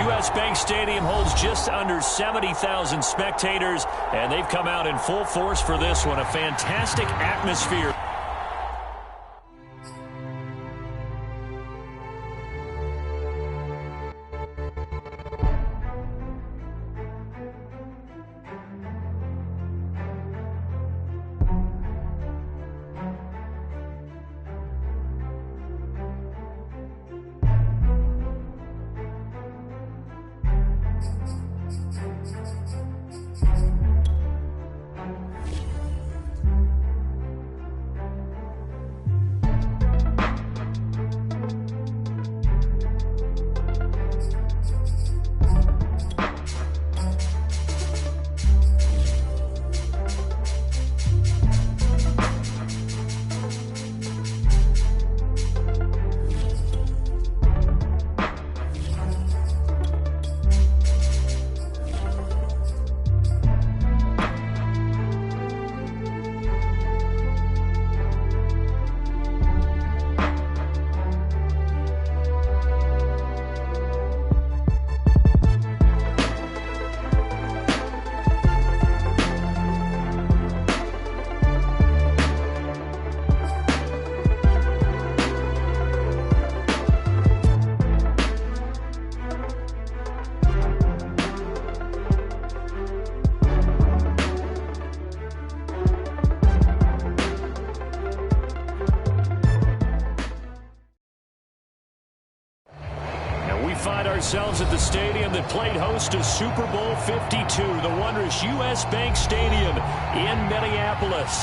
U.S. Bank Stadium holds just under 70,000 spectators, and they've come out in full force for this one. A fantastic atmosphere. Find ourselves at the stadium that played host to Super Bowl 52, the wondrous U.S. Bank Stadium in Minneapolis.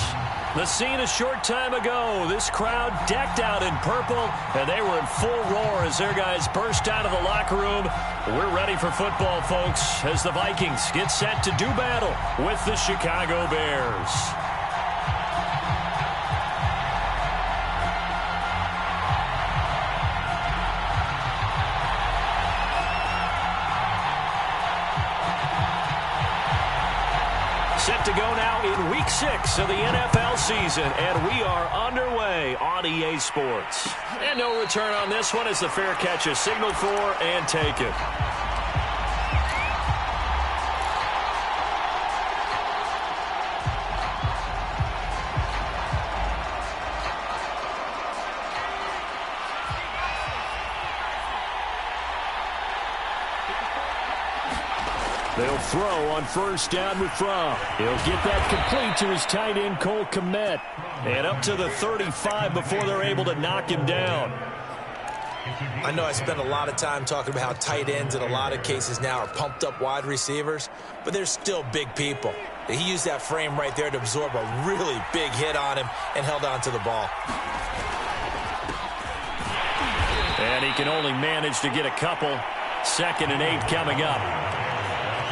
The scene a short time ago, this crowd decked out in purple, and they were in full roar as their guys burst out of the locker room. We're ready for football, folks, as the Vikings get set to do battle with the Chicago Bears. Set to go now in Week 6 of the NFL season, and we are underway on EA Sports. And no return on this one as the fair catch is signaled for and taken. They'll throw on first down with Fromm. He'll get that complete to his tight end, Cole Kmet. And up to the 35 before they're able to knock him down. I know I spent a lot of time talking about how tight ends in a lot of cases now are pumped up wide receivers, but they're still big people. He used that frame right there to absorb a really big hit on him and held on to the ball. And he can only manage to get a couple. 2nd and 8 coming up.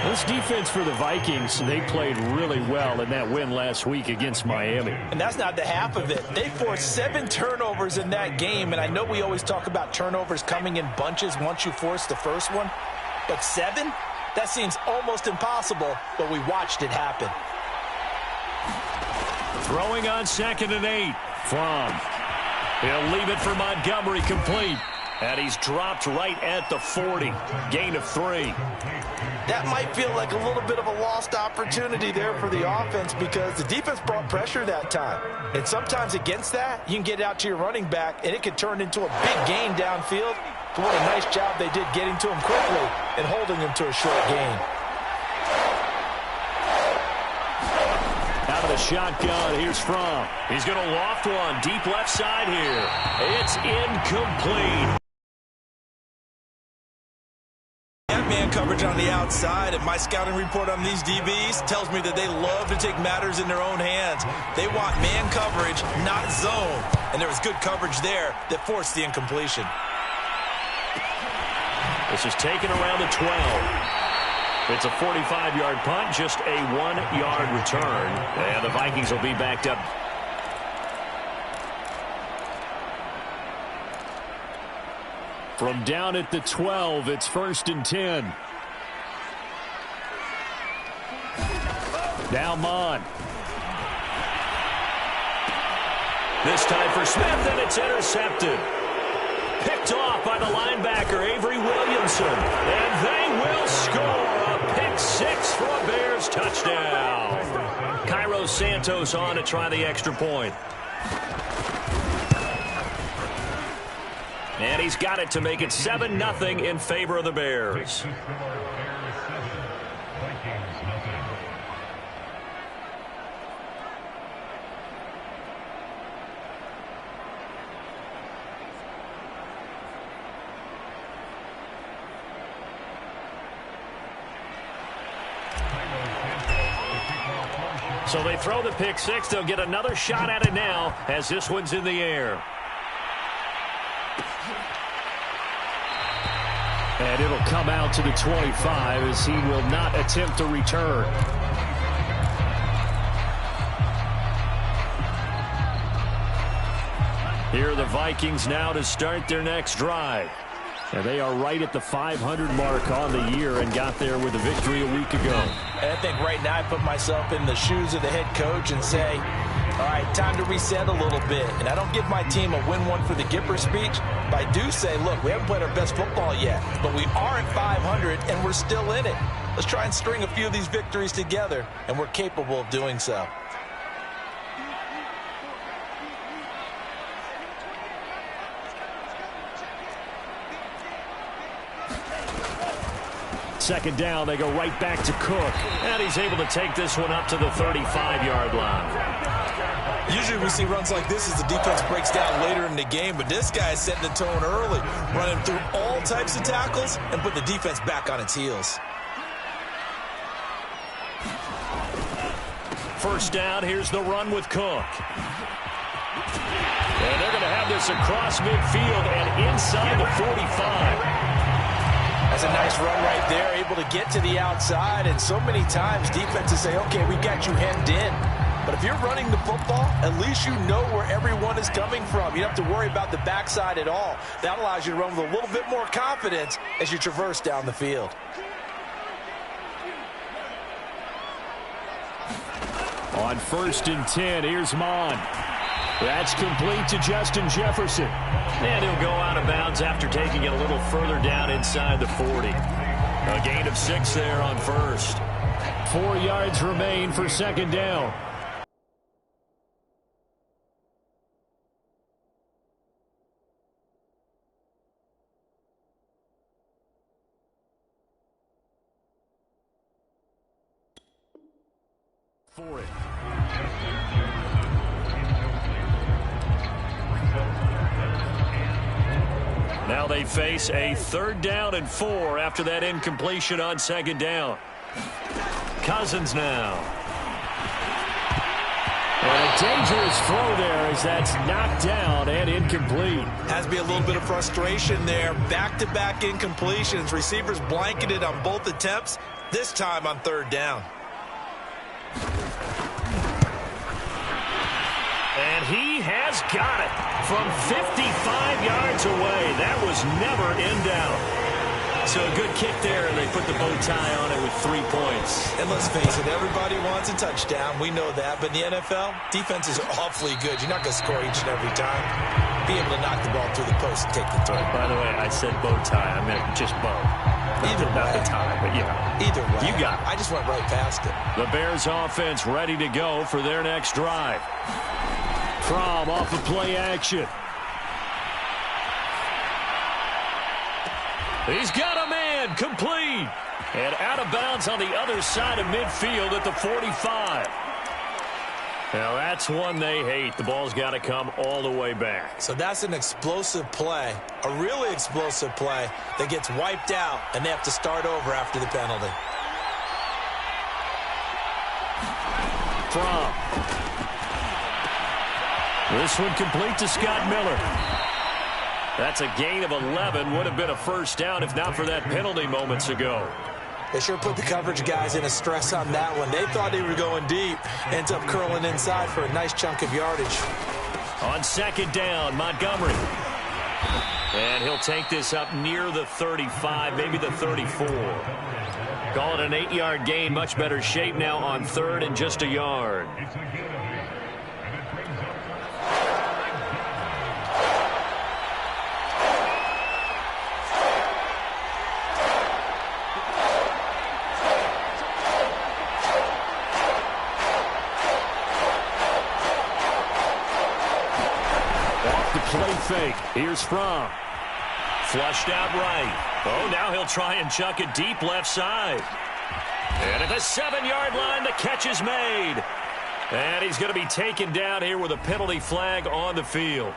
This defense for the Vikings, they played really well in that win last week against Miami. And that's not the half of it. They forced 7 turnovers in that game, and I know we always talk about turnovers coming in bunches once you force the first one, but 7? That seems almost impossible, but we watched it happen. Throwing on 2nd and 8. Fromm. He'll leave it for Montgomery, complete. And he's dropped right at the 40. Gain of 3. That might feel like a little bit of a lost opportunity there for the offense because the defense brought pressure that time. And sometimes against that, you can get out to your running back, and it could turn into a big gain downfield. But what a nice job they did getting to him quickly and holding him to a short gain. Out of the shotgun, here's Fromm. He's going to loft one deep left side here. It's incomplete. Man coverage on the outside, and my scouting report on these DBs tells me that they love to take matters in their own hands. They want man coverage, not zone, and there was good coverage there that forced the incompletion. This is taken around the 12. It's a 45-yard punt, just a 1-yard return, and the Vikings will be backed up. From down at the 12, it's 1st and 10. Now Mon. This time for Smith, and it's intercepted. Picked off by the linebacker, Avery Williamson. And they for a Bears touchdown. Cairo Santos on to try the extra point. And he's got it to make it 7-0 in favor of the Bears. So they throw the pick six. They'll get another shot at it now as this one's in the air. And it'll come out to the 25 as he will not attempt to return. Here are the Vikings now to start their next drive. And they are right at the 500 mark on the year and got there with a victory a week ago. And I think right now I put myself in the shoes of the head coach and say, all right, time to reset a little bit. And I don't give my team a win one for the Gipper speech, but I do say, look, we haven't played our best football yet, but we are at 500 and we're still in it. Let's try and string a few of these victories together, and we're capable of doing so. Second down, they go right back to Cook. And he's able to take this one up to the 35-yard line. Usually we see runs like this as the defense breaks down later in the game, but this guy is setting the tone early, running through all types of tackles and put the defense back on its heels. First down, here's the run with Cook. And they're going to have this across midfield and inside the 45. That's a nice run right there, able to get to the outside. And so many times defenses say, okay, we got you hemmed in. But if you're running the football, at least you know where everyone is coming from. You don't have to worry about the backside at all. That allows you to run with a little bit more confidence as you traverse down the field. On 1st and 10, here's Mon. That's complete to Justin Jefferson. And he'll go out of bounds after taking it a little further down inside the 40. A gain of 6 there on first. 4 yards remain for second down. For it. Now they face a 3rd down and 4 after that incompletion on second down. Cousins now. And a dangerous throw there as that's knocked down and incomplete. Has to be a little bit of frustration there. Back-to-back incompletions. Receivers blanketed on both attempts, this time on 3rd down. And he has got it from 55 yards away. That was never in doubt. So a good kick there, and they put the bow tie on it with 3 points. And let's face it, everybody wants a touchdown. We know that. But in the NFL, defense is awfully good. You're not going to score each and every time. Be able to knock the ball through the post and take the throw. By the way, I said bow tie. I meant just bow. Not the tie, but yeah. Either way. You got it. I just went right past it. The Bears offense ready to go for their next drive. From off of play action. He's got a man, complete. And out of bounds on the other side of midfield at the 45. Now that's one they hate. The ball's got to come all the way back. So that's an explosive play, a really explosive play that gets wiped out, and they have to start over after the penalty. From. This one complete to Scott Miller. That's a gain of 11. Would have been a first down if not for that penalty moments ago. They sure put the coverage guys in a stress on that one. They thought they were going deep. Ends up curling inside for a nice chunk of yardage. On second down, Montgomery. And he'll take this up near the 35, maybe the 34. Call it an 8-yard gain. Much better shape now on 3rd and just a yard. fake. Here's Fromm. Flushed out right. Oh, now he'll try and chuck it deep left side. And at the 7-yard line, the catch is made. And he's going to be taken down here with a penalty flag on the field.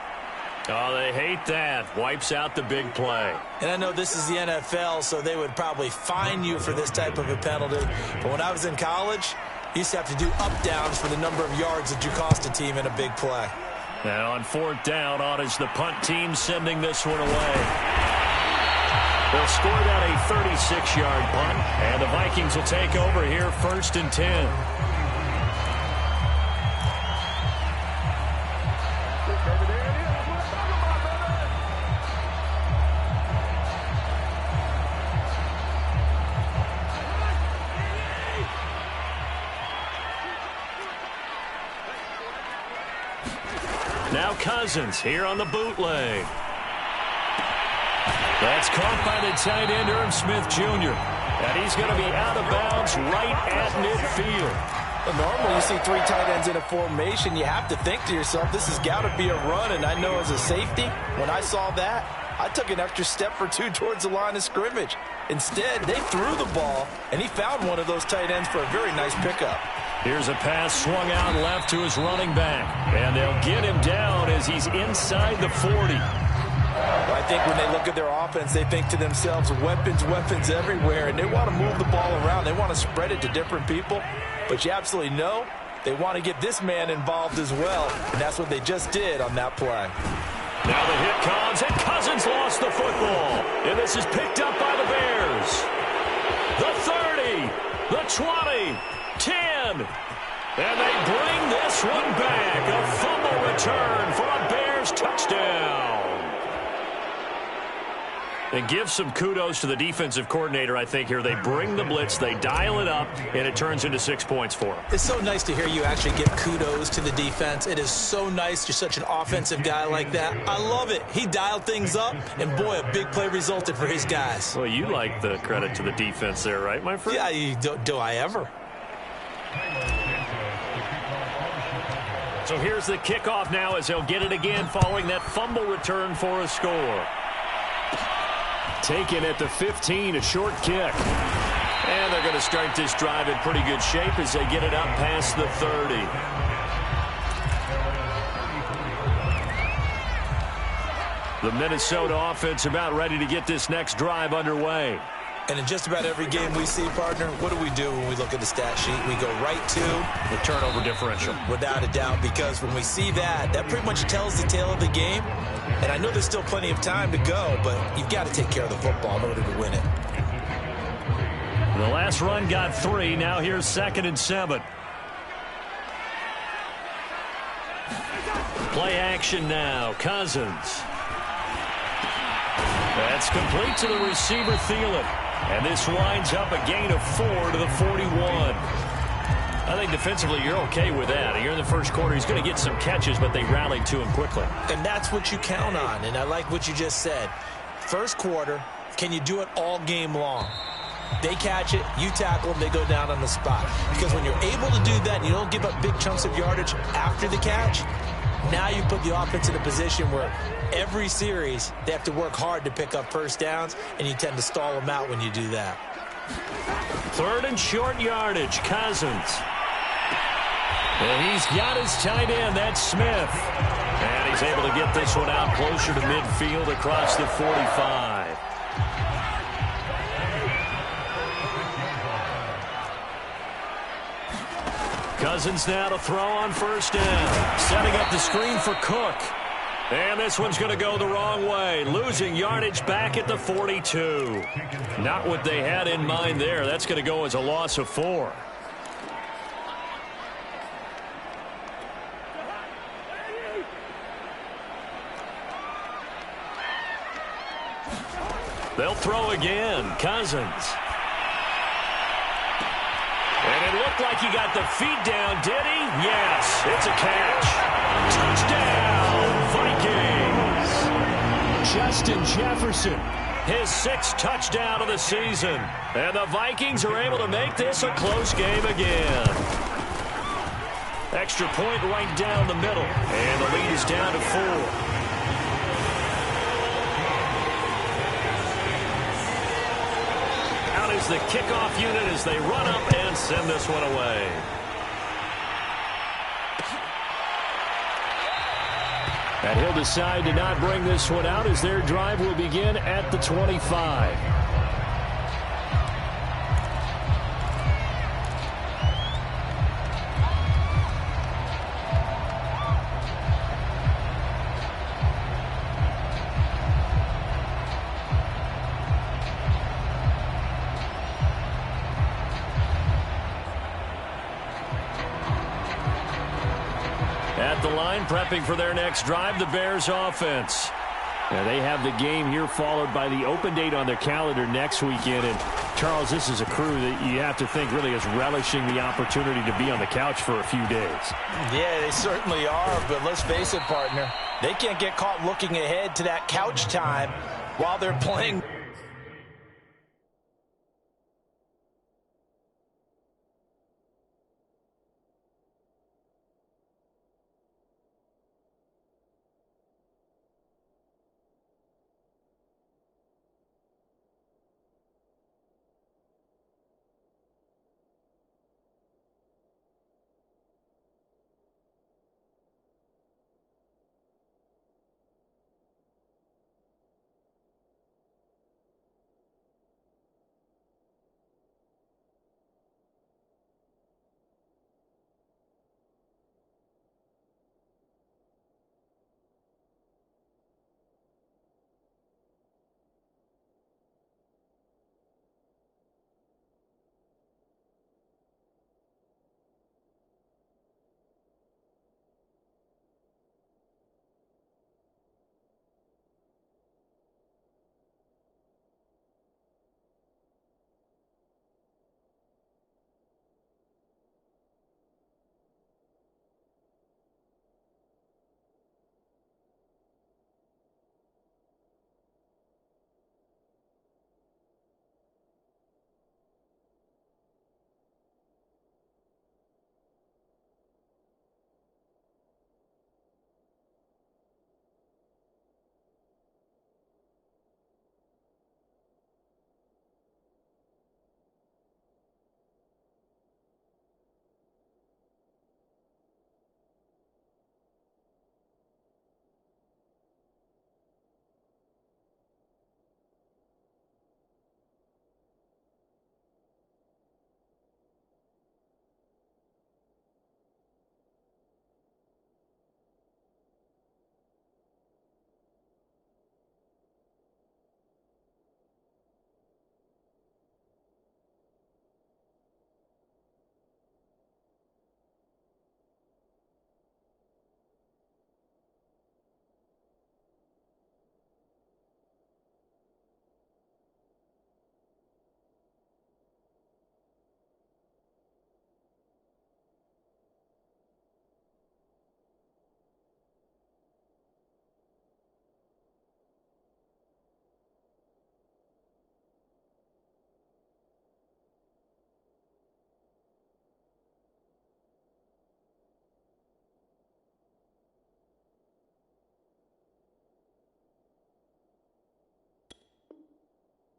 Oh, they hate that. Wipes out the big play. And I know this is the NFL, so they would probably fine you for this type of a penalty. But when I was in college, you used to have to do up-downs for the number of yards that you cost a team in a big play. And on 4th down, on is the punt team sending this one away. They'll score that a 36-yard punt, and the Vikings will take over here 1st and 10. Now Cousins here on the bootleg. That's caught by the tight end, Irv Smith Jr. And he's going to be out of bounds right at midfield. Well, normally you see 3 tight ends in a formation. You have to think to yourself, this has got to be a run. And I know as a safety, when I saw that, I took an extra step or 2 towards the line of scrimmage. Instead, they threw the ball, and he found one of those tight ends for a very nice pickup. Here's a pass swung out left to his running back. And they'll get him down as he's inside the 40. Well, I think when they look at their offense, they think to themselves, weapons, weapons everywhere. And they want to move the ball around. They want to spread it to different people. But you absolutely know they want to get this man involved as well. And that's what they just did on that play. Now the hit comes, and Cousins lost the football. And this is picked up by the Bears. The 30, the 20, 10. And they bring this one back. A fumble return for a Bears touchdown. And give some kudos to the defensive coordinator, I think, here. They bring the blitz, they dial it up, and it turns into 6 points for them. It's so nice to hear you actually give kudos to the defense. It is so nice. You're such an offensive guy like that. I love it. He dialed things up, and boy, a big play resulted for his guys. Well, you like the credit to the defense there, right, my friend? Yeah, do I ever? So here's the kickoff now as they'll get it again following that fumble return for a score. Taken at the 15, a short kick. And they're going to start this drive in pretty good shape as they get it up past the 30. The Minnesota offense about ready to get this next drive underway. And in just about every game we see, partner, what do we do when we look at the stat sheet? We go right to the turnover differential. Without a doubt, because when we see that, that pretty much tells the tale of the game. And I know there's still plenty of time to go, but you've got to take care of the football in order to win it. The last run got 3. Now here's 2nd and 7. Play action now. Cousins. That's complete to the receiver, Thielen. And this winds up a gain of 4 to the 41. I think defensively you're okay with that. You're in the first quarter. He's going to get some catches, but they rallied to him quickly. And that's what you count on. And I like what you just said. First quarter, can you do it all game long? They catch it, you tackle them, they go down on the spot. Because when you're able to do that and you don't give up big chunks of yardage after the catch, now you put the offense in a position where every series they have to work hard to pick up first downs, and you tend to stall them out when you do that. 3rd and short yardage, Cousins. And he's got his tight end, that's Smith. And he's able to get this one out closer to midfield across the 45. Cousins now to throw on first down. Setting up the screen for Cook. And this one's going to go the wrong way. Losing yardage back at the 42. Not what they had in mind there. That's going to go as a loss of 4. They'll throw again. Cousins. And it looked like he got the feet down, did he? Yes, it's a catch. Touchdown, Vikings. Justin Jefferson, his 6th touchdown of the season. And the Vikings are able to make this a close game again. Extra point right down the middle. And the lead is down to 4. the kickoff unit as they run up and send this one away. And he'll decide to not bring this one out as their drive will begin at the 25. At the line, prepping for their next drive, the Bears offense. Now they have the game here followed by the open date on their calendar next weekend. And, Charles, this is a crew that you have to think really is relishing the opportunity to be on the couch for a few days. Yeah, they certainly are, but let's face it, partner. They can't get caught looking ahead to that couch time while they're playing.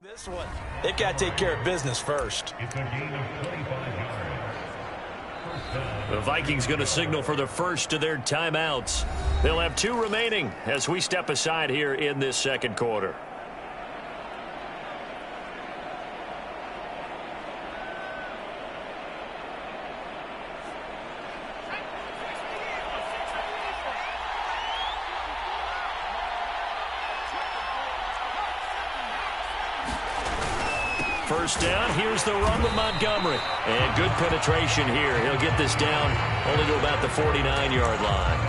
This one, they've got to take care of business first. The Vikings going to signal for the first of their timeouts. They'll have 2 remaining as we step aside here in this second quarter. First down, here's the run with Montgomery. And good penetration here. He'll get this down only to about the 49-yard line.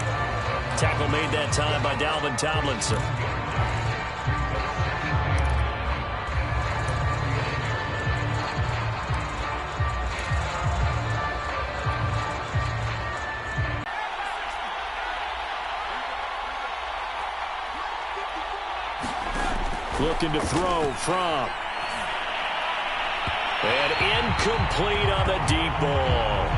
Tackle made that time by Dalvin Tomlinson. Looking to throw from. And incomplete on the deep ball.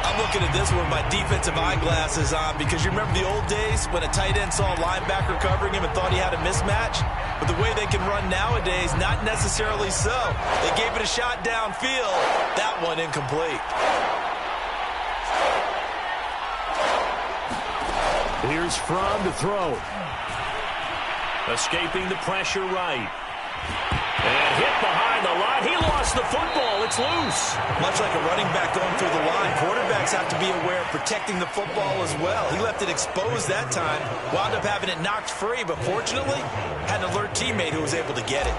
A I'm looking at this with my defensive eyeglasses on because you remember the old days when a tight end saw a linebacker covering him and thought he had a mismatch? But the way they can run nowadays, not necessarily so. They gave it a shot downfield. That one incomplete. Here's Fromm to throw. Escaping the pressure right. And hit behind the line. He lost the football. It's loose. Much like a running back going through the line, quarterbacks have to be aware of protecting the football as well. He left it exposed that time, wound up having it knocked free, but fortunately, had an alert teammate who was able to get it.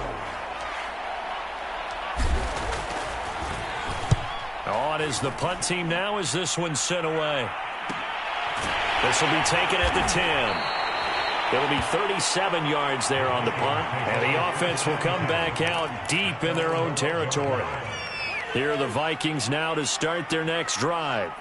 On is the punt team now as this one's sent away. This will be taken at the 10. It'll be 37 yards there on the punt, and the offense will come back out deep in their own territory. Here are the Vikings now to start their next drive.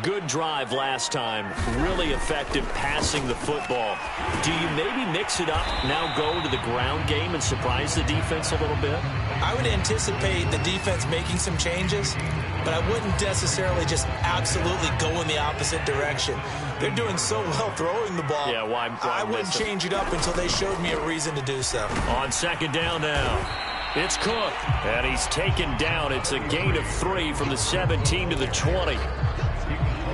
Good drive last time. Really effective passing the football. Do you maybe mix it up, now go to the ground game and surprise the defense a little bit? I would anticipate the defense making some changes, but I wouldn't necessarily just absolutely go in the opposite direction. They're doing so well throwing the ball. Yeah, why I wouldn't change it up until they showed me a reason to do so. On second down now, it's Cook. And he's taken down. It's a gain of 3 from the 17 to the 20.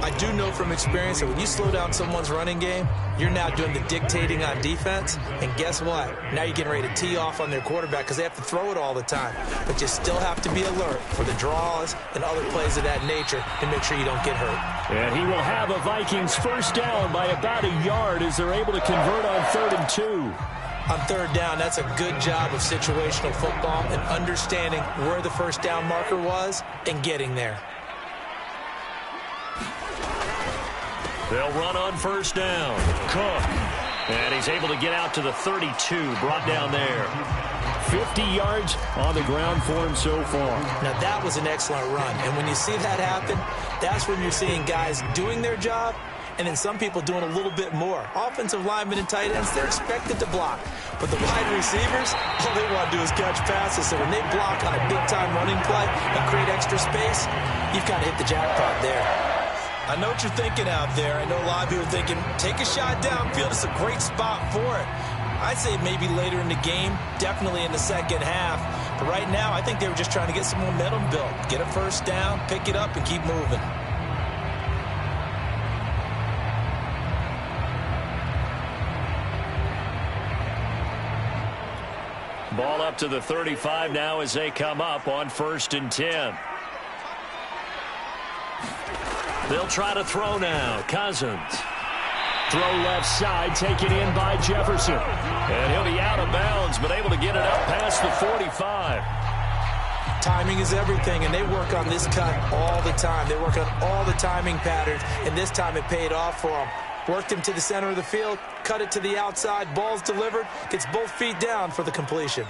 I do know from experience that when you slow down someone's running game, you're now doing the dictating on defense. And guess what? Now you're getting ready to tee off on their quarterback because they have to throw it all the time. But you still have to be alert for the draws and other plays of that nature to make sure you don't get hurt. And he will have a Vikings first down by about a yard as they're able to convert on 3rd and 2. On third down, that's a good job of situational football and understanding where the first down marker was and getting there. They'll run on first down. Cook. And he's able to get out to the 32, brought down there. 50 yards on the ground for him so far. Now, that was an excellent run. And when you see that happen, that's when you're seeing guys doing their job and then some people doing a little bit more. Offensive linemen and tight ends, they're expected to block. But the wide receivers, all they want to do is catch passes. So when they block on a big-time running play and create extra space, you've got to hit the jackpot there. I know what you're thinking out there. I know a lot of people are thinking, take a shot downfield. It's a great spot for it. I'd say maybe later in the game, definitely in the second half. But right now, I think they were just trying to get some momentum built. Get a first down, pick it up, and keep moving. Ball up to the 35 now as they come up on 1st and 10. They'll try to throw now. Cousins. Throw left side, taken in by Jefferson. And he'll be out of bounds, but able to get it up past the 45. Timing is everything, and they work on this cut all the time. They work on all the timing patterns, and this time it paid off for them. Worked him to the center of the field, cut it to the outside, ball's delivered, gets both feet down for the completion.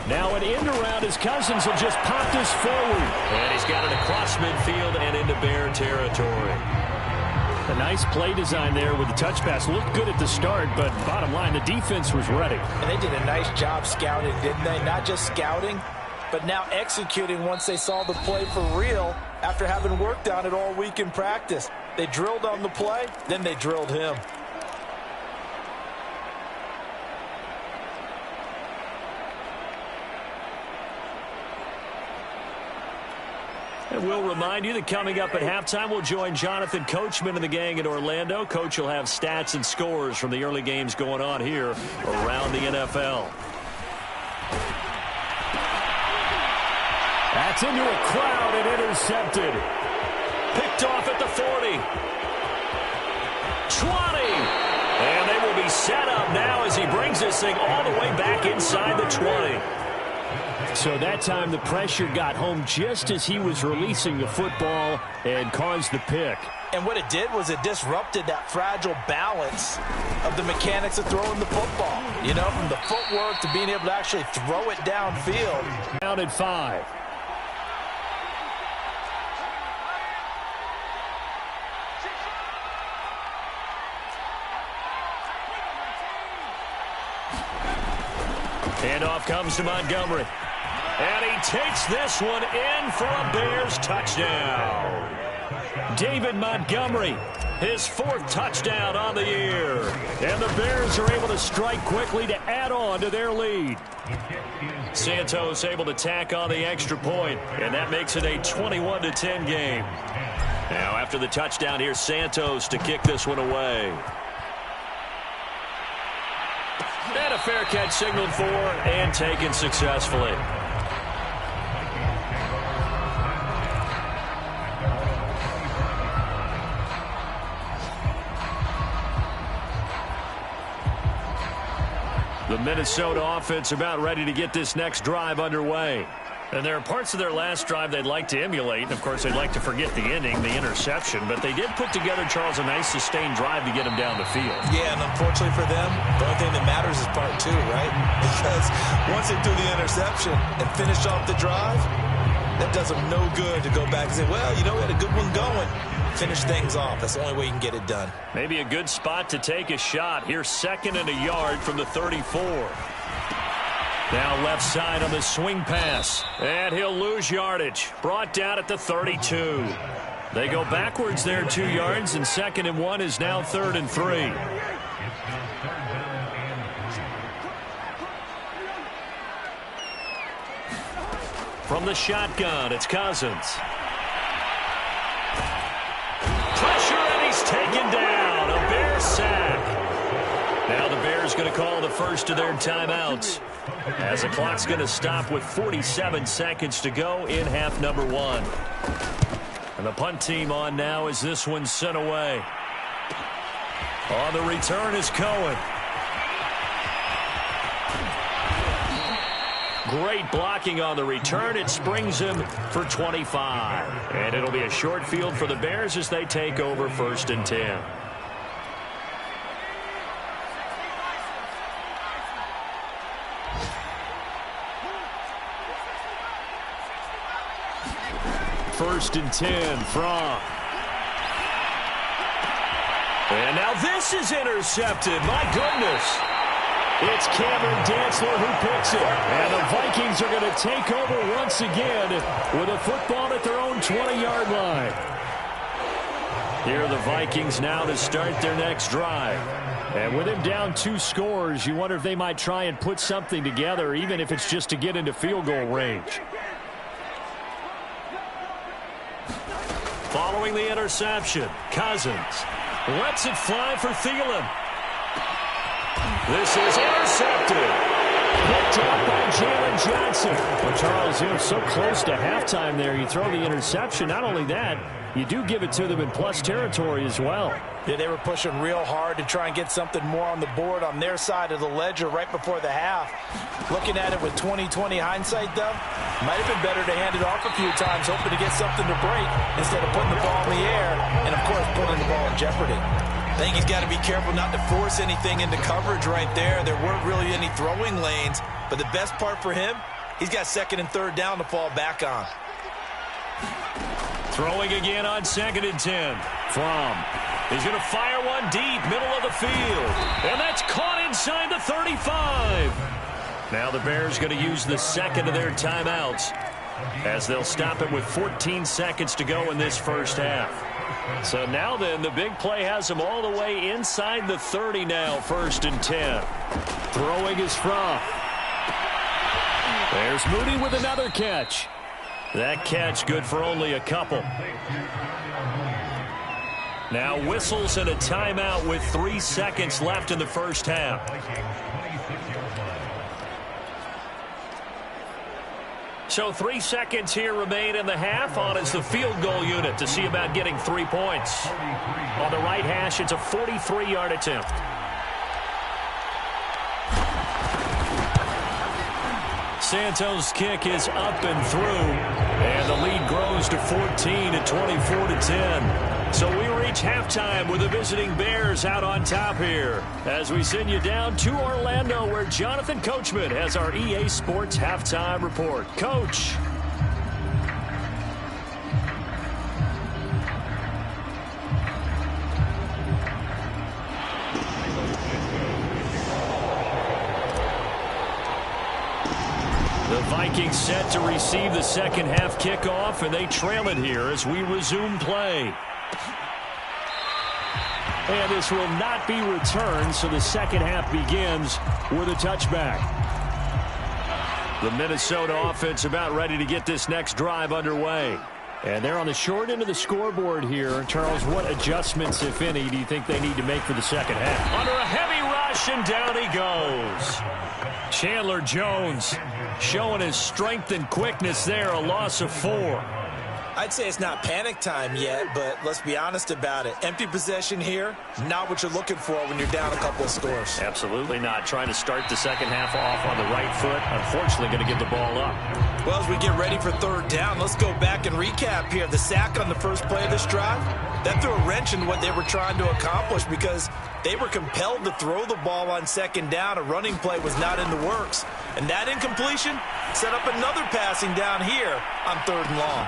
Now an end around as Cousins will just pop this forward. And he's got it across midfield and into Bear territory. A nice play design there with the touch pass. Looked good at the start, but bottom line, the defense was ready. And they did a nice job scouting, didn't they? Not just scouting, but now executing once they saw the play for real after having worked on it all week in practice. They drilled on the play, then they drilled him. And we'll remind you that coming up at halftime, we'll join Jonathan Coachman and the gang in Orlando. Coach will have stats and scores from the early games going on here around the NFL. That's into a crowd and intercepted. Picked off at the 40. 20. And they will be set up now as he brings this thing all the way back inside the 20. So that time the pressure got home just as he was releasing the football and caused the pick. And what it did was it disrupted that fragile balance of the mechanics of throwing the football. You know, from the footwork to being able to actually throw it downfield. Down at 5. Handoff comes to Montgomery. And he takes this one in for a Bears touchdown. David Montgomery, his 4th touchdown on the year. And the Bears are able to strike quickly to add on to their lead. Santos able to tack on the extra point, and that makes it a 21-10 game. Now after the touchdown, here's Santos to kick this one away. And a fair catch signaled for and taken successfully. The Minnesota offense about ready to get this next drive underway. And there are parts of their last drive they'd like to emulate. And, of course, they'd like to forget the ending, the interception. But they did put together, Charles, a nice sustained drive to get them down the field. Yeah, and unfortunately for them, the only thing that matters is part 2, right? Because once they do the interception and finish off the drive, that does them no good to go back and say, well, you know, we had a good one going. Finish things off. That's the only way you can get it done. Maybe a good spot to take a shot. Here's 2nd and a yard from the 34. Now left side on the swing pass. And he'll lose yardage. Brought down at the 32. They go backwards there 2 yards, and 2nd and 1 is now 3rd and 3. From the shotgun, it's Cousins. Pressure, and he's taken down. A Bears sack. Now the Bears going to call the first of their timeouts, as the clock's going to stop with 47 seconds to go in half number 1. And the punt team on now as this one's sent away. On the return is Cohen. Great blocking on the return. It springs him for 25. And it'll be a short field for the Bears as they take over 1st and 10. First and 10 from. And now this is intercepted. My goodness. It's Cameron Dantzler who picks it. And the Vikings are going to take over once again with a football at their own 20-yard line. Here are the Vikings now to start their next drive. And with him down 2 scores, you wonder if they might try and put something together, even if it's just to get into field goal range. Following the interception, Cousins lets it fly for Thielen. This is intercepted. Picked up by Jalen Johnson. Well, Charles, you know, so close to halftime there. You throw the interception. Not only that, you do give it to them in plus territory as well. Yeah, they were pushing real hard to try and get something more on the board on their side of the ledger right before the half. Looking at it with 20/20 hindsight, though, might have been better to hand it off a few times, hoping to get something to break instead of putting the ball in the air and, of course, putting the ball in jeopardy. I think he's got to be careful not to force anything into coverage right there. There weren't really any throwing lanes, but the best part for him, he's got 2nd and 3rd down to fall back on. Throwing again on 2nd and 10. From. He's going to fire one deep, middle of the field. And that's caught inside the 35. Now the Bears going to use the 2nd of their timeouts, as they'll stop it with 14 seconds to go in this first half. So now then, the big play has them all the way inside the 30 now, 1st and 10. Throwing is from. There's Moody with another catch. That catch good for only a couple. Now whistles and a timeout with 3 seconds left in the first half. So 3 seconds here remain in the half. On is the field goal unit to see about getting 3 points. On the right hash, it's a 43-yard attempt. Santos' kick is up and through, and the lead grows to 14 at 24-10. So we reach halftime with the visiting Bears out on top here, as we send you down to Orlando, where Jonathan Coachman has our EA Sports halftime report. Coach. The Vikings set to receive the second half kickoff, and they trail it here as we resume play. And this will not be returned, so the second half begins with a touchback. The Minnesota offense about ready to get this next drive underway. And they're on the short end of the scoreboard here. Charles, what adjustments, if any, do you think they need to make for the second half? Under a heavy rush, and down he goes. Chandler Jones showing his strength and quickness there, a loss of 4. I'd say it's not panic time yet, but let's be honest about it. Empty possession here, not what you're looking for when you're down a couple of scores. Absolutely not. Trying to start the second half off on the right foot. Unfortunately, going to give the ball up. Well, as we get ready for third down, let's go back and recap here. The sack on the first play of this drive, that threw a wrench in what they were trying to accomplish because they were compelled to throw the ball on second down. A running play was not in the works. And that incompletion set up another passing down here on third and long.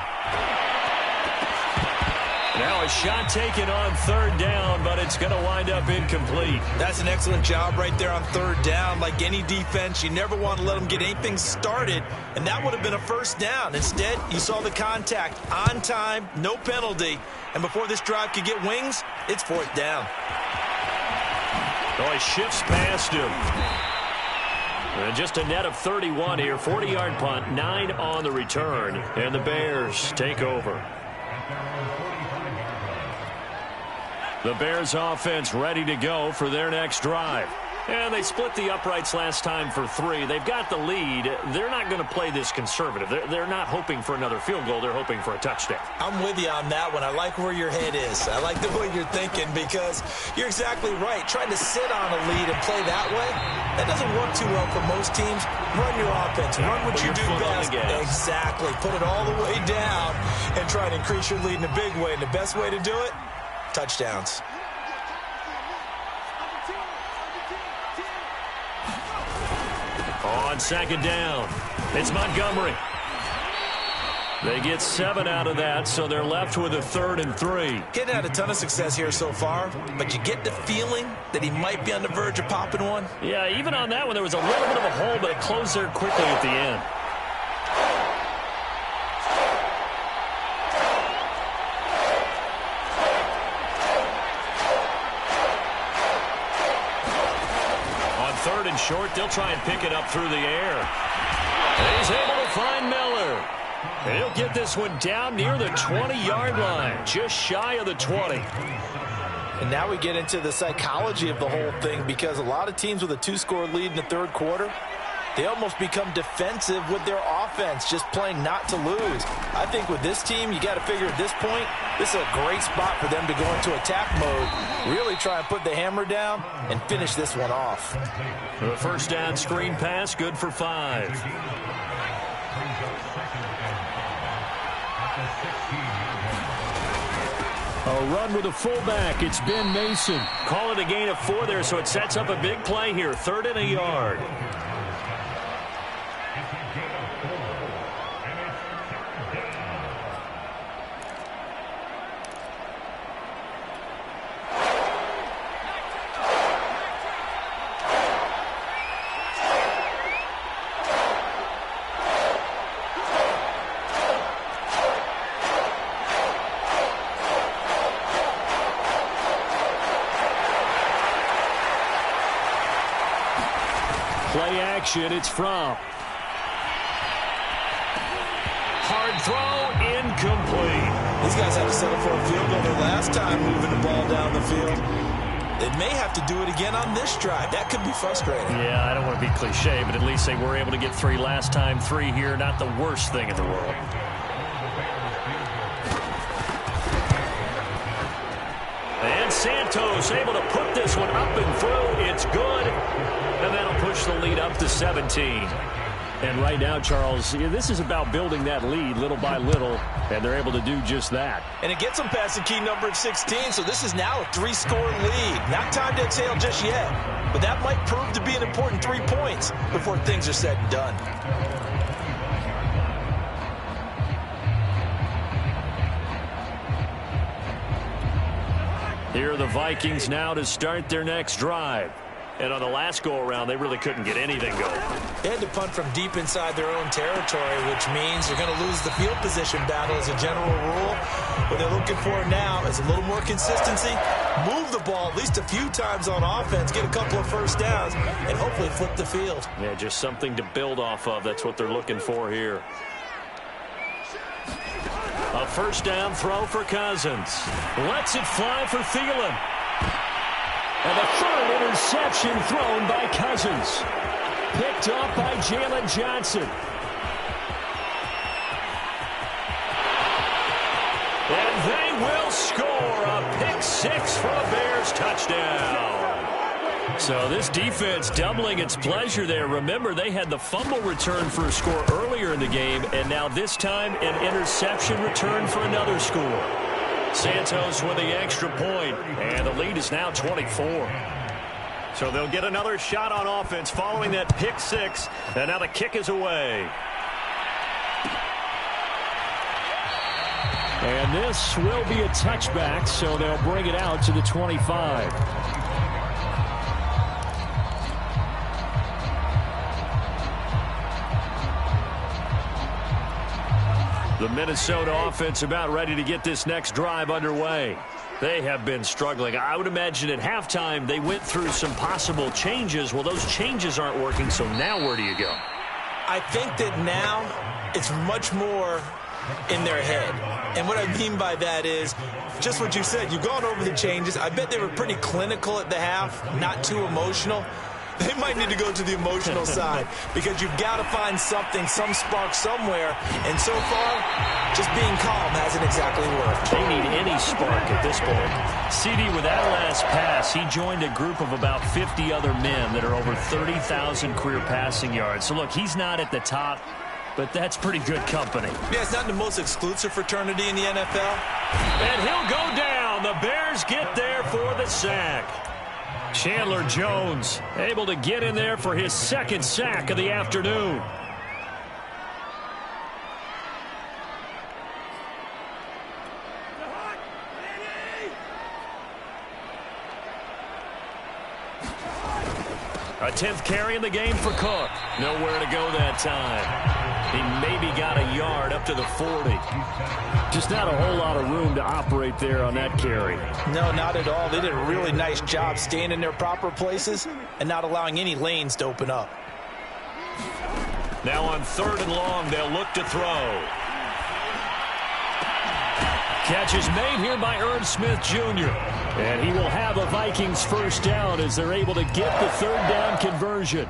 Now a shot taken on third down, but it's going to wind up incomplete. That's an excellent job right there on third down. Like any defense, you never want to let them get anything started, and that would have been a first down. Instead, you saw the contact on time, no penalty, and before this drive could get wings, it's fourth down. Oh, he shifts past him. And just a net of 31 here, 40-yard punt, 9 on the return, and the Bears take over. The Bears offense ready to go for their next drive. And they split the uprights last time for 3. They've got the lead. They're not going to play this conservative. They're not hoping for another field goal. They're hoping for a touchdown. I'm with you on that one. I like where your head is. I like the way you're thinking because you're exactly right. Trying to sit on a lead and play that way, that doesn't work too well for most teams. Run your offense. Run what you do best. Exactly. Put it all the way down and try to increase your lead in a big way. And the best way to do it, touchdowns. On second down, it's Montgomery. They get 7 out of that, so they're left with a 3rd and 3. Getting had a ton of success here so far, but you get the feeling that he might be on the verge of popping one. Yeah, even on that one, there was a little bit of a hole, but it closed there quickly at the end. Third and short, they'll try and pick it up through the air. And he's able to find Miller. And he'll get this one down near the 20-yard line, just shy of the 20. And now we get into the psychology of the whole thing because a lot of teams with a 2-score lead in the third quarter, they almost become defensive with their offense, just playing not to lose. I think with this team, you got to figure at this point, this is a great spot for them to go into attack mode, really try and put the hammer down and finish this one off. The first down screen pass, good for 5. A run with a fullback. It's Ben Mason. Call it a gain of 4 there, so it sets up a big play here. 3rd and a yard. Play action, it's Fromm. Hard throw, incomplete. These guys had to settle for a field goal their last time moving the ball down the field. They may have to do it again on this drive. That could be frustrating. Yeah, I don't want to be cliche, but at least they were able to get 3 last time. 3 here, not the worst thing in the world. And Santos able to put this one up and through. It's good. And that'll push the lead up to 17. And right now, Charles, this is about building that lead little by little, and they're able to do just that. And it gets them past the key number of 16, so this is now a 3-score lead. Not time to exhale just yet, but that might prove to be an important 3 points before things are said and done. Here are the Vikings now to start their next drive. And on the last go-around, they really couldn't get anything going. They had to punt from deep inside their own territory, which means they're going to lose the field position battle as a general rule. What they're looking for now is a little more consistency, move the ball at least a few times on offense, get a couple of first downs, and hopefully flip the field. Yeah, just something to build off of. That's what they're looking for here. A first down throw for Cousins. Lets it fly for Thielen. And the third interception thrown by Cousins. Picked up by Jalen Johnson. And they will score a pick six for a Bears touchdown. So this defense doubling its pleasure there. Remember, they had the fumble return for a score earlier in the game, and now this time an interception return for another score. Santos with the extra point, and the lead is now 24. So they'll get another shot on offense following that pick six, and now the kick is away. And this will be a touchback, so they'll bring it out to the 25. The Minnesota offense about ready to get this next drive underway. They have been struggling. I would imagine at halftime they went through some possible changes. Well, those changes aren't working, so now where do you go? I think that now it's much more in their head. And what I mean by that is just what you said. You've gone over the changes. I bet they were pretty clinical at the half, not too emotional. They might need to go to the emotional side because you've got to find something, some spark somewhere. And so far, just being calm hasn't exactly worked. They need any spark at this point. CD, with that last pass, he joined a group of about 50 other men that are over 30,000 career passing yards. So, look, he's not at the top, but that's pretty good company. Yeah, it's not the most exclusive fraternity in the NFL. And he'll go down. The Bears get there for the sack. Chandler Jones able to get in there for his second sack of the afternoon. A 10th carry in the game for Cook. Nowhere to go that time. He maybe got a yard up to the 40. Just not a whole lot of room to operate there on that carry. No, not at all. They did a really nice job staying in their proper places and not allowing any lanes to open up. Now on 3rd and long, they'll look to throw. Catch is made here by Irv Smith Jr. And he will have a Vikings first down as they're able to get the 3rd down conversion.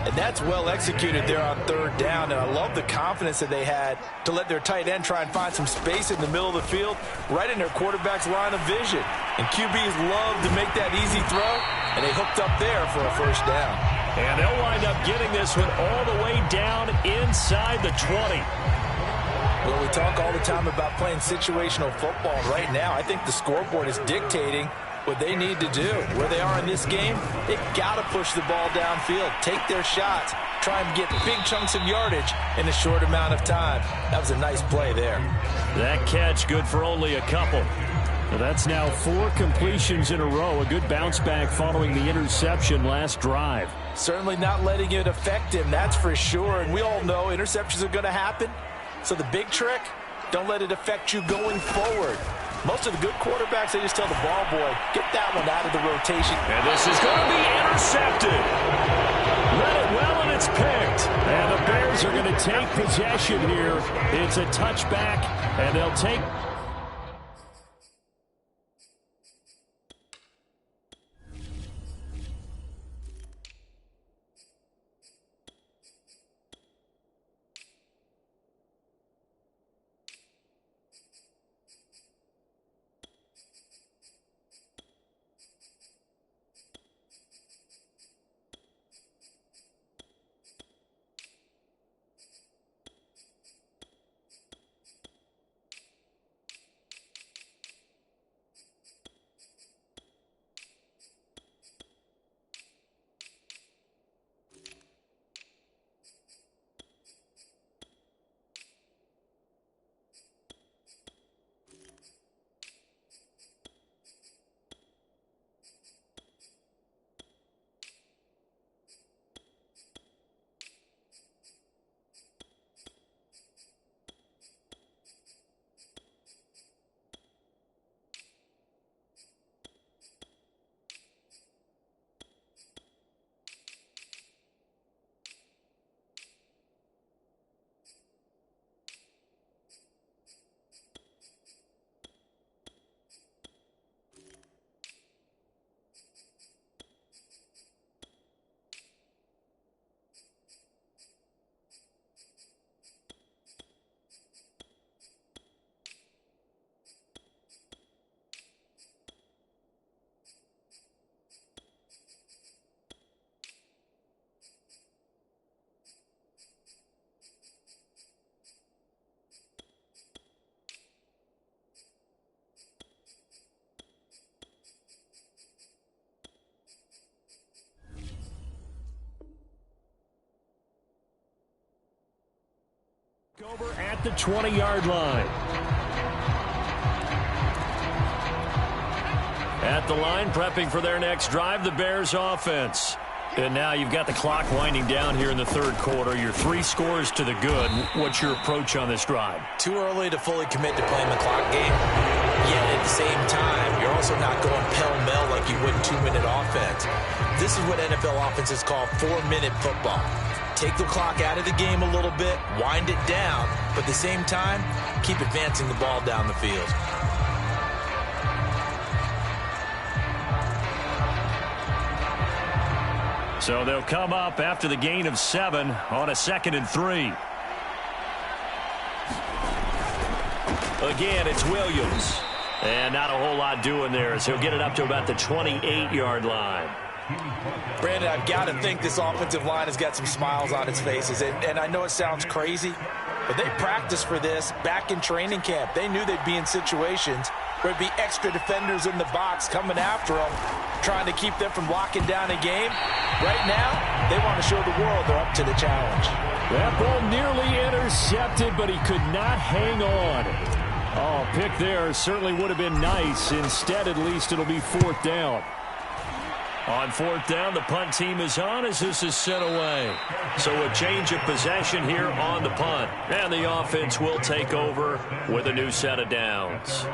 And that's well executed there on 3rd down. And I love the confidence that they had to let their tight end try and find some space in the middle of the field, right in their quarterback's line of vision. And QBs love to make that easy throw, and they hooked up there for a first down. And they'll wind up getting this one all the way down inside the 20. Well, we talk all the time about playing situational football. Right now, I think the scoreboard is dictating what they need to do. Where they are in this game, they've got to push the ball downfield, take their shots, try and get big chunks of yardage in a short amount of time. That was a nice play there. That catch good for only a couple. So that's now 4 completions in a row. A good bounce back following the interception last drive. Certainly not letting it affect him, that's for sure. And we all know interceptions are going to happen. So the big trick, don't let it affect you going forward. Most of the good quarterbacks, they just tell the ball boy, get that one out of the rotation. And this is going to be intercepted. Read it well, and it's picked. And the Bears are going to take possession here. It's a touchback, and they'll take... Over at the 20-yard line. At the line, prepping for their next drive, the Bears offense. And now you've got the clock winding down here in the third quarter. You're 3 scores to the good. What's your approach on this drive? Too early to fully commit to playing the clock game. Yet at the same time, you're also not going pell-mell like you would in 2-minute offense. This is what NFL offenses call 4-minute football. Take the clock out of the game a little bit, wind it down, but at the same time, keep advancing the ball down the field. So they'll come up after the gain of 7 on a 2nd and 3. Again, it's Williams. And not a whole lot doing there, so he'll get it up to about the 28-yard line. Brandon, I've got to think this offensive line has got some smiles on its faces. And I know it sounds crazy, but they practiced for this back in training camp. They knew they'd be in situations where there'd be extra defenders in the box coming after them, trying to keep them from locking down a game. Right now, they want to show the world they're up to the challenge. That ball nearly intercepted, but he could not hang on. Oh, pick there certainly would have been nice. Instead, at least it'll be 4th down. On 4th down, the punt team is on as this is sent away. So a change of possession here on the punt. And the offense will take over with a new set of downs.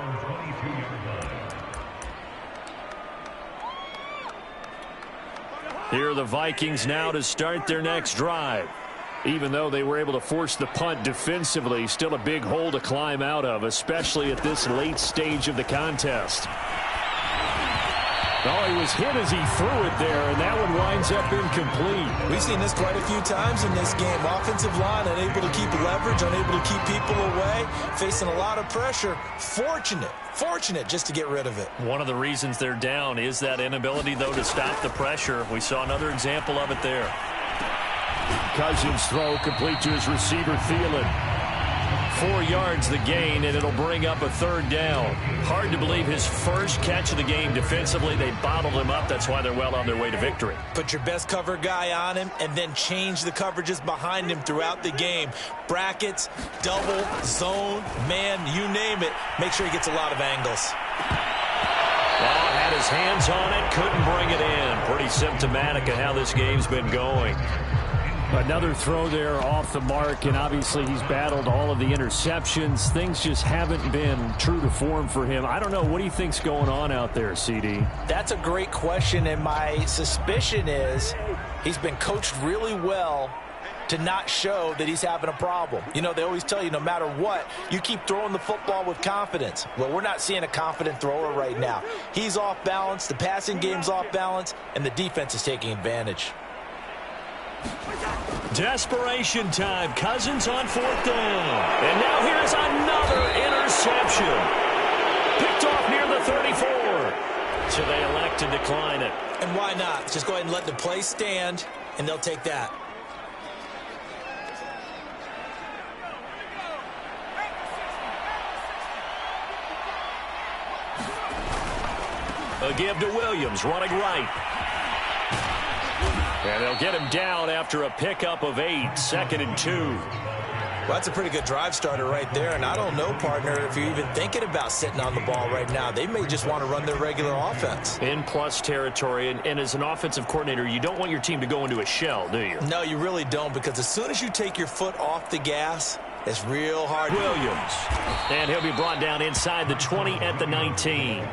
Here are the Vikings now to start their next drive. Even though they were able to force the punt defensively, still a big hole to climb out of, especially at this late stage of the contest. Oh, he was hit as he threw it there, and that one winds up incomplete. We've seen this quite a few times in this game. Offensive line unable to keep leverage, unable to keep people away, facing a lot of pressure. Fortunate just to get rid of it. One of the reasons they're down is that inability, though, to stop the pressure. We saw another example of it there. Cousins' throw complete to his receiver, Thielen. 4 yards the gain, and it'll bring up a 3rd down. Hard to believe his first catch of the game. Defensively, they bottled him up. That's why they're well on their way to victory. Put your best cover guy on him, and then change the coverages behind him throughout the game. Brackets, double, zone, man, you name it. Make sure he gets a lot of angles. Well, had his hands on it, couldn't bring it in. Pretty symptomatic of how this game's been going. Another throw there off the mark, and obviously he's battled all of the interceptions. Things just haven't been true to form for him. I don't know. What do you think's going on out there, CD? That's a great question, and my suspicion is he's been coached really well to not show that he's having a problem. You know, they always tell you no matter what, you keep throwing the football with confidence. Well, we're not seeing a confident thrower right now. He's off balance, the passing game's off balance, and the defense is taking advantage. Desperation time. Cousins on 4th down. And now here's another interception. Picked off near the 34. So they elect to decline it. And why not? Just go ahead and let the play stand, and they'll take that. A give to Williams, running right. And they'll get him down after a pickup of 8, 2nd and 2. Well, that's a pretty good drive starter right there, and I don't know, partner, if you're even thinking about sitting on the ball right now. They may just want to run their regular offense. In plus territory, and as an offensive coordinator, you don't want your team to go into a shell, do you? No, you really don't, because as soon as you take your foot off the gas, it's real hard. Williams, and he'll be brought down inside the 20 at the 19.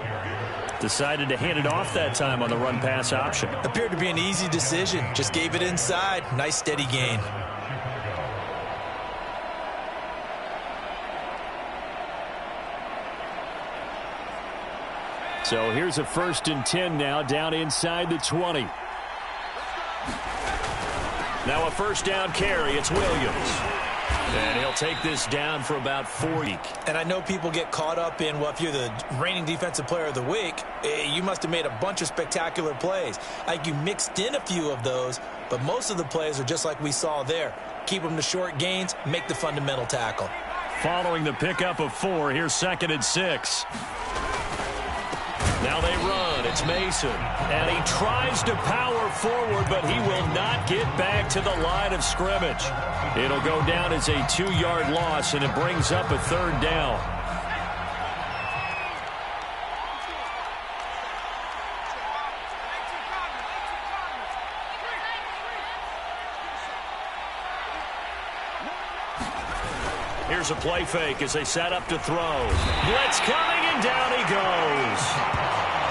Decided to hand it off that time on the run-pass option. Appeared to be an easy decision. Just gave it inside. Nice, steady gain. So here's a 1st and 10 now, down inside the 20. Now a 1st down carry. It's Williams. And he'll take this down for about 40. And I know people get caught up in, well, if you're the reigning defensive player of the week, you must have made a bunch of spectacular plays. Like you mixed in a few of those, but most of the plays are just like we saw there. Keep them to short gains, make the fundamental tackle. Following the pickup of 4, here's 2nd and 6. Now they run. it's Mason. And he tries to power forward, but he will not get back to the line of scrimmage. It'll go down as a 2-yard loss, and it brings up a 3rd down. Here's a play fake as they set up to throw. Blitz coming, and down he goes.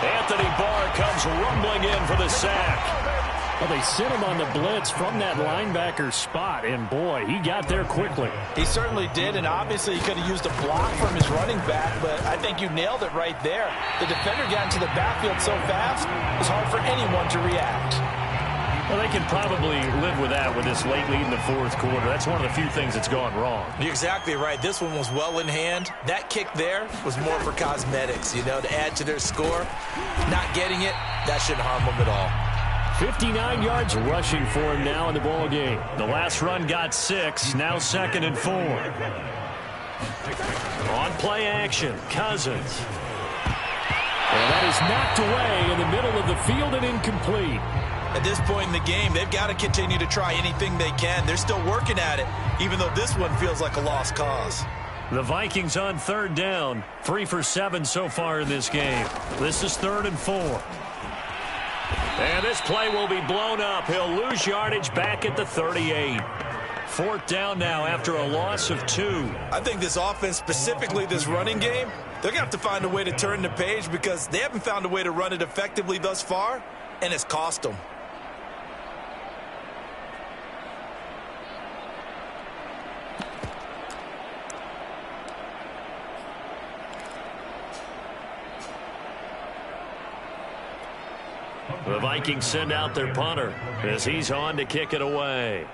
Anthony Barr comes rumbling in for the sack. Well, they sent him on the blitz from that linebacker spot, and boy, he got there quickly. He certainly did, and obviously he could have used a block from his running back, but I think you nailed it right there. The defender got into the backfield so fast, it's hard for anyone to react. Well, they can probably live with that with this late lead in the 4th quarter. That's one of the few things that's gone wrong. You're exactly right. This one was well in hand. That kick there was more for cosmetics, to add to their score. Not getting it, that shouldn't harm them at all. 59 yards rushing for him now in the ball game. The last run got 6, now 2nd and 4. On play action, Cousins. And that is knocked away in the middle of the field and incomplete. At this point in the game, they've got to continue to try anything they can. They're still working at it, even though this one feels like a lost cause. The Vikings on 3rd down, 3 for 7 so far in this game. This is 3rd and 4. And this play will be blown up. He'll lose yardage back at the 38. 4th down now after a loss of 2. I think this offense, specifically this running game, they're going to have to find a way to turn the page because they haven't found a way to run it effectively thus far, and it's cost them. The Vikings send out their punter as he's on to kick it away.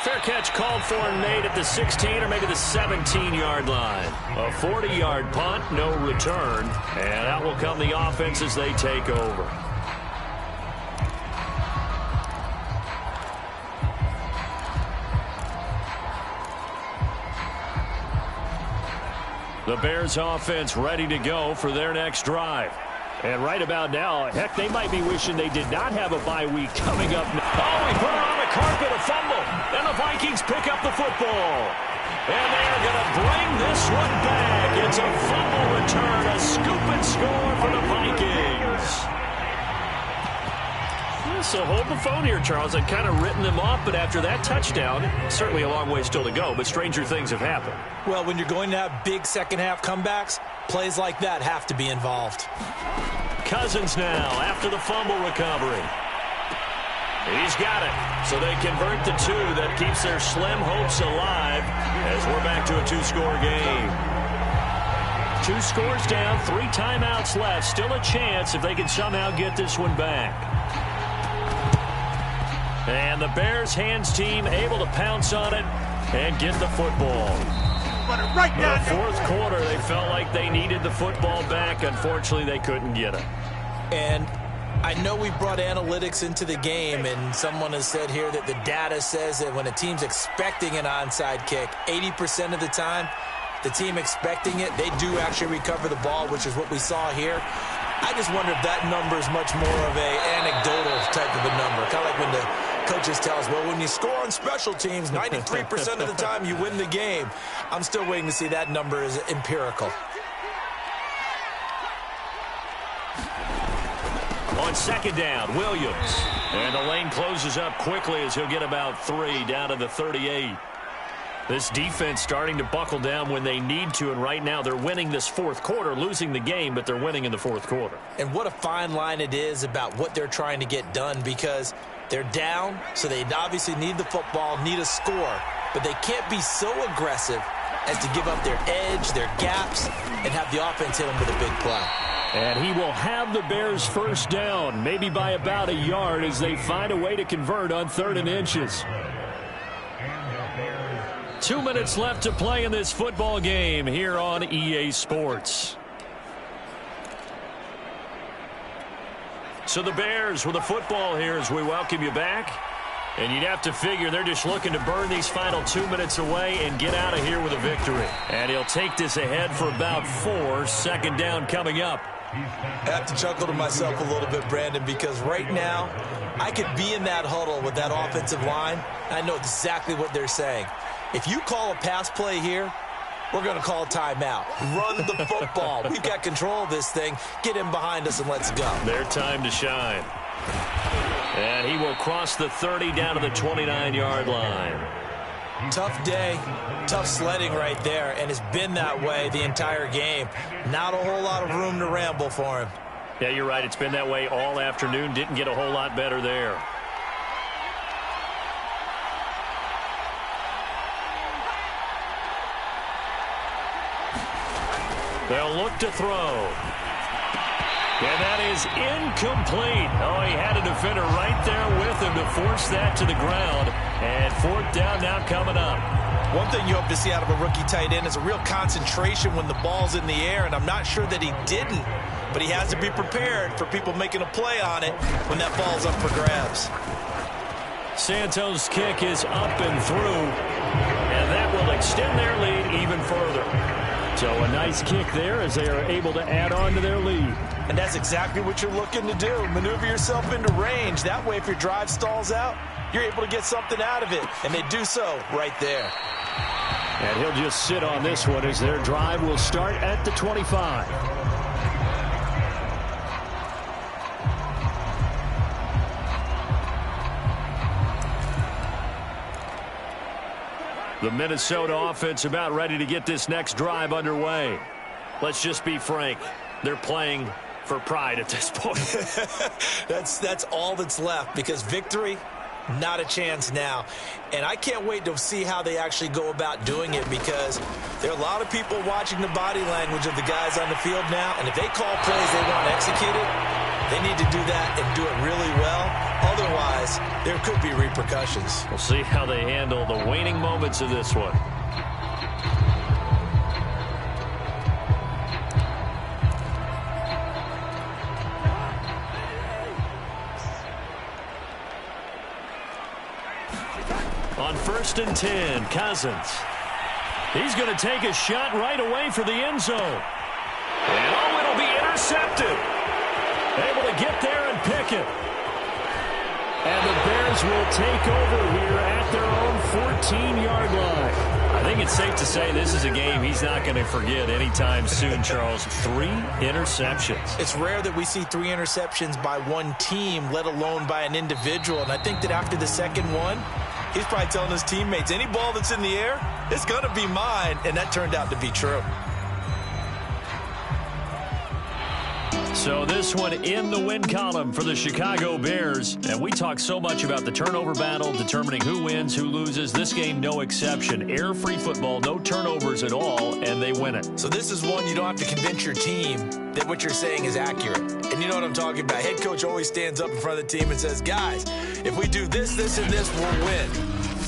Fair catch called for and made at the 16 or maybe the 17-yard line. A 40-yard punt, no return. And out will come the offense as they take over. The Bears offense ready to go for their next drive. And right about now, heck, they might be wishing they did not have a bye week coming up. Oh, he put it on the carpet, a fumble. And the Vikings pick up the football. And they are going to bring this one back. It's a fumble return, a scoop and score for the Vikings. So hold the phone here, Charles. I've kind of written them off, but after that touchdown, certainly a long way still to go, but stranger things have happened. Well, when you're going to have big second-half comebacks, plays like that have to be involved. Cousins now after the fumble recovery. He's got it. So they convert the 2. That keeps their slim hopes alive as we're back to a 2-score game. 2 scores down, 3 timeouts left. Still a chance if they can somehow get this one back. And the Bears hands team able to pounce on it and get the football. Right now. The 4th quarter, they felt like they needed the football back. Unfortunately, they couldn't get it. And I know we brought analytics into the game, and someone has said here that the data says that when a team's expecting an onside kick, 80% of the time, the team expecting it, they do actually recover the ball, which is what we saw here. I just wonder if that number is much more of a anecdotal type of a number. Kind of like when the coaches tell us, well, when you score on special teams, 93% of the time you win the game. I'm still waiting to see that number is empirical. On 2nd down, Williams. And the lane closes up quickly as he'll get about 3 down to the 38. This defense starting to buckle down when they need to, and right now they're winning this 4th quarter, losing the game, but they're winning in the 4th quarter. And what a fine line it is about what they're trying to get done, because they're down, so they obviously need the football, need a score, but they can't be so aggressive as to give up their edge, their gaps, and have the offense hit them with a big play. And he will have the Bears 1st down, maybe by about a yard as they find a way to convert on 3rd and inches. 2 minutes left to play in this football game here on EA Sports. So the Bears with the football here as we welcome you back. And you'd have to figure they're just looking to burn these final 2 minutes away and get out of here with a victory. And he'll take this ahead for about 4. Second down coming up. I have to chuckle to myself a little bit, Brandon, because right now I could be in that huddle with that offensive line. I know exactly what they're saying. If you call a pass play here, we're going to call a timeout. Run the football. We've got control of this thing. Get him behind us and let's go. Their time to shine. And he will cross the 30 down to the 29-yard line. Tough day, tough sledding right there, and it's been that way the entire game. Not a whole lot of room to ramble for him. Yeah, you're right. It's been that way all afternoon. Didn't get a whole lot better there. They'll look to throw. And that is incomplete. Oh, he had a defender right there with him to force that to the ground. And fourth down now coming up. One thing you hope to see out of a rookie tight end is a real concentration when the ball's in the air, and I'm not sure that he didn't, but he has to be prepared for people making a play on it when that ball's up for grabs. Santos' kick is up and through, and that will extend their lead even further. So a nice kick there as they are able to add on to their lead. And that's exactly what you're looking to do. Maneuver yourself into range. That way, if your drive stalls out, you're able to get something out of it. And they do so right there. And he'll just sit on this one as their drive will start at the 25. The Minnesota offense about ready to get this next drive underway. Let's just be frank. They're playing for pride at this point. That's all that's left, because victory, not a chance now. And I can't wait to see how they actually go about doing it, because there are a lot of people watching the body language of the guys on the field now, and if they call plays they want executed, they need to do that and do it really well. Otherwise, there could be repercussions. We'll see how they handle the waning moments of this one. On 1st and 10, Cousins. He's going to take a shot right away for the end zone. And oh, it'll be intercepted. Able to get there and pick it. And the Bears will take over here at their own 14-yard line. I think it's safe to say this is a game he's not going to forget anytime soon, Charles. 3 interceptions. It's rare that we see 3 interceptions by one team, let alone by an individual. And I think that after the second one, he's probably telling his teammates, any ball that's in the air, it's going to be mine. And that turned out to be true. So this one in the win column for the Chicago Bears. And we talk so much about the turnover battle, determining who wins, who loses. This game, no exception. Air-free football, no turnovers at all, and they win it. So this is one you don't have to convince your team that what you're saying is accurate. And you know what I'm talking about. Head coach always stands up in front of the team and says, guys, if we do this, this, and this, we'll win.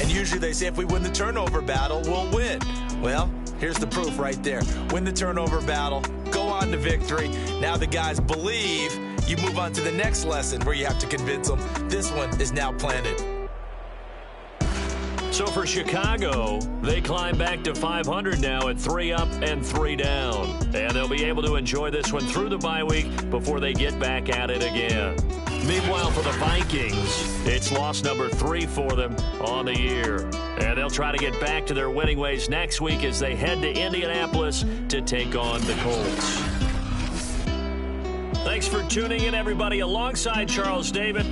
And usually they say if we win the turnover battle, we'll win. Well, here's the proof right there. Win the turnover battle, go on to victory. Now the guys believe. You move on to the next lesson where you have to convince them. This one is now planted. So for Chicago, they climb back to 500 now at 3 up and 3 down. And they'll be able to enjoy this one through the bye week before they get back at it again. Meanwhile, for the Vikings, it's loss number 3 for them on the year. And they'll try to get back to their winning ways next week as they head to Indianapolis to take on the Colts. Thanks for tuning in, everybody. Alongside Charles David,